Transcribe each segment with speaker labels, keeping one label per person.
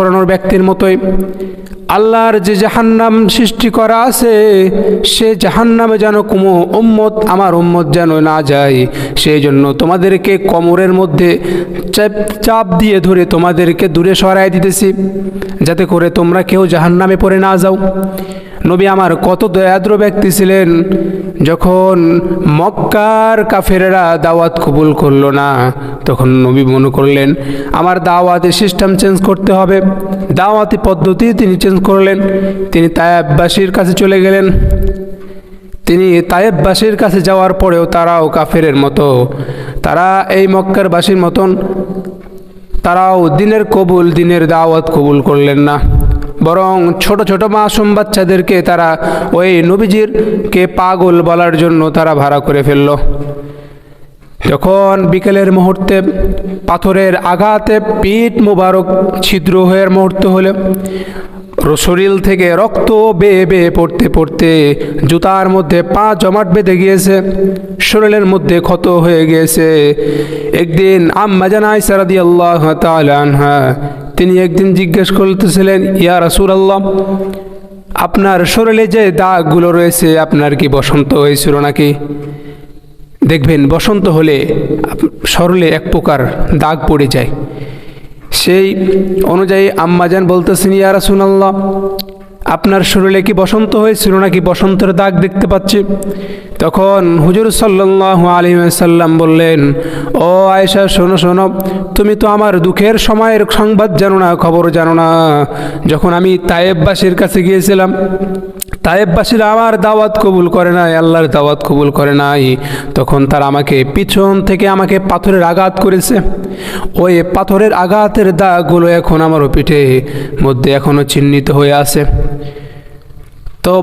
Speaker 1: করানোর ব্যক্তির মতোই আল্লাহর যে জাহান্নাম সৃষ্টি করা আছে, সে জাহান্নামে যেন কোনো উম্মত আমার উম্মত যেন না যায়, সেই জন্য তোমাদেরকে কোমরের মধ্যে চাপ দিয়ে ধরে তোমাদেরকে দূরে সরাই দিতেছি, যাতে করে তোমরা কেউ জাহান্নামে পড়ে না যাও। নবী আমার কত দয়াদ্র ব্যক্তি ছিলেন। যখন মক্কার কাফেরেরা দাওয়াত কবুল করলো না, তখন নবী মনে করলেন আমার দাওয়াতের সিস্টেম চেঞ্জ করতে হবে। দাওয়াতি পদ্ধতি তিনি চেঞ্জ করলেন। তিনি তায়েববাসীর কাছে চলে গেলেন। তিনি তায়েববাসীর কাছে যাওয়ার পরেও তারাও কাফেরের মতো, তারা এই মক্কারবাসীর মতন তারাও দিনের দাওয়াত কবুল করলেন না, বরং ছোট ছোট মাসুম বাচ্চাদেরকে তারা ওই নবীজিরকে পাগল বলার জন্য তারা ভাড়া করে ফেলল। যখন বিকেলের মুহূর্তে পাথরের আঘাতে পিঠ মুবারক ছিদ্র হয়ে মুহূর্ত হলো, শরীর থেকে রক্ত বেয়ে বেয়ে পড়তে পড়তে জুতার মধ্যে পা জমাট বেঁধে গিয়েছে, শরীরের মধ্যে ক্ষত হয়ে গিয়েছে। একদিন আম্মা জান আয়েশা রাদিয়াল্লাহু তাআলা আনহা তিনি একদিন জিজ্ঞেস করতেছিলেন, ইয়া রাসূলুল্লাহ, আপনার শরীরে যে দাগগুলো রয়েছে, আপনার কি বসন্ত হয়েছিল নাকি? দেখবেন বসন্ত হলে শরীরে এক প্রকার দাগ পড়ে যায়। সেই অনুযায়ী আম্মাজান বলতেছেন, ইয়া রাসূলুল্লাহ, আপনার শরীরে কি বসন্ত হয়েছিল নাকি বসন্তের দাগ দেখতে পাচ্ছি? তখন হুজুর সাল্লাল্লাহু আলাইহি ওয়াসাল্লাম বললেন, ও আয়েশা, শোনো শোনো, তুমি তো আমার দুঃখের সময়ের সংবাদ জানো না, খবর জানো না। যখন আমি তায়েববাসীর কাছে গিয়েছিলাম, তায়েববাসীরা আমার দাওয়াত কবুল করে নাই, আল্লাহর দাওয়াত কবুল করে নাই, তখন তারা আমাকে পিছন থেকে আমাকে পাথরের আঘাত করেছে। ওই পাথরের আঘাতের দাগগুলো এখন আমার পিঠে মধ্যে এখনো চিহ্নিত হয়ে আছে। তো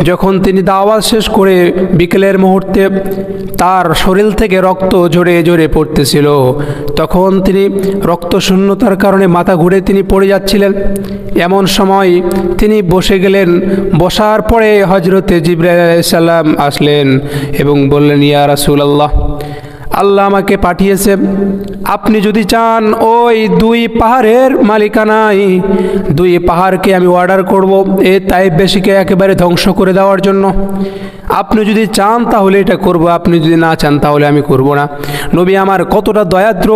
Speaker 1: যখন তিনি দাওয়াত শেষ করে বিকেলের মুহূর্তে তার শরীর থেকে রক্ত ঝরে ঝরে পড়তেছিল, তখন তিনি রক্তশূন্যতার কারণে মাথা ঘুরে তিনি পড়ে যাচ্ছিলেন। এমন সময় তিনি বসে গেলেন। বসার পরে হযরতে জিবরাইল আলাইহিস সালাম আসলেন এবং বললেন, ইয়া রাসূলুল্লাহ, আল্লাহ আমাকে পাঠিয়েছে, আপনি যদি চান ওই 2 পাহাড়ের মালিকানায় 2 পাহাড়কে আমি অর্ডার করব এই তায়েববাসীকে একেবারে ধ্বংস করে দেওয়ার জন্য। আপনি যদি চান তাহলে এটা করব, আপনি যদি না চান তাহলে আমি করব না। নবী আমার কতটা দয়াদ্র,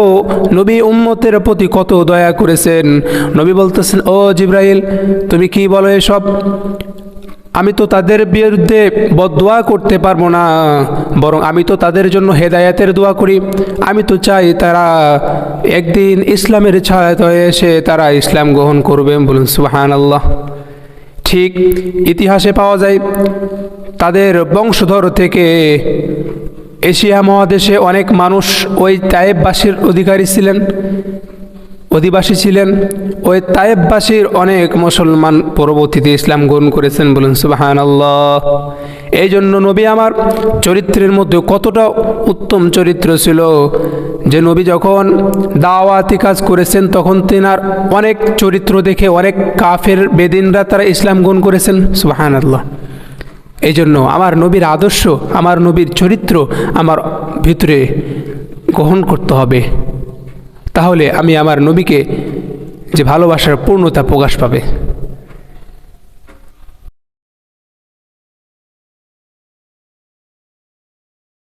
Speaker 1: নবী উম্মতের প্রতি কত দয়া করেছেন। নবী বলতেছেন, ও জিবরাইল, তুমি কি বলো এসব? আমি তো তাদের বিরুদ্ধে বদদোয়া করতে পারবো না, বরং আমি তো তাদের জন্য হেদায়েতের দোয়া করি। আমি তো চাই তারা একদিন ইসলামের ছায়াতলে এসে তারা ইসলাম গ্রহণ করবে। বলুন সুবহানাল্লাহ। ঠিক ইতিহাসে পাওয়া যায় তাদের বংশধর থেকে এশিয়া মহাদেশে অনেক মানুষ ওই তায়েববাসীর অধিবাসী ছিলেন। ওই তায়েববাসীর অনেক মুসলমান পরবর্তীতে ইসলাম গ্রহণ করেছেন। বলুন সুবহানাল্লাহ। এই জন্য নবী আমার চরিত্রের মধ্যে কতটা উত্তম চরিত্র ছিল যে নবী যখন দাওয়াতি কাজ করেছেন তখন তেনার অনেক চরিত্র দেখে অনেক কাফের বেদিনরা তারা ইসলাম গ্রহণ করেছেন। সুবহানাল্লাহ। এই জন্য আমার নবীর আদর্শ, আমার নবীর চরিত্র আমার ভিতরে গ্রহণ করতে হবে, তাহলে আমি আমার নবীকে যে ভালোবাসার পূর্ণতা প্রকাশ পাবে।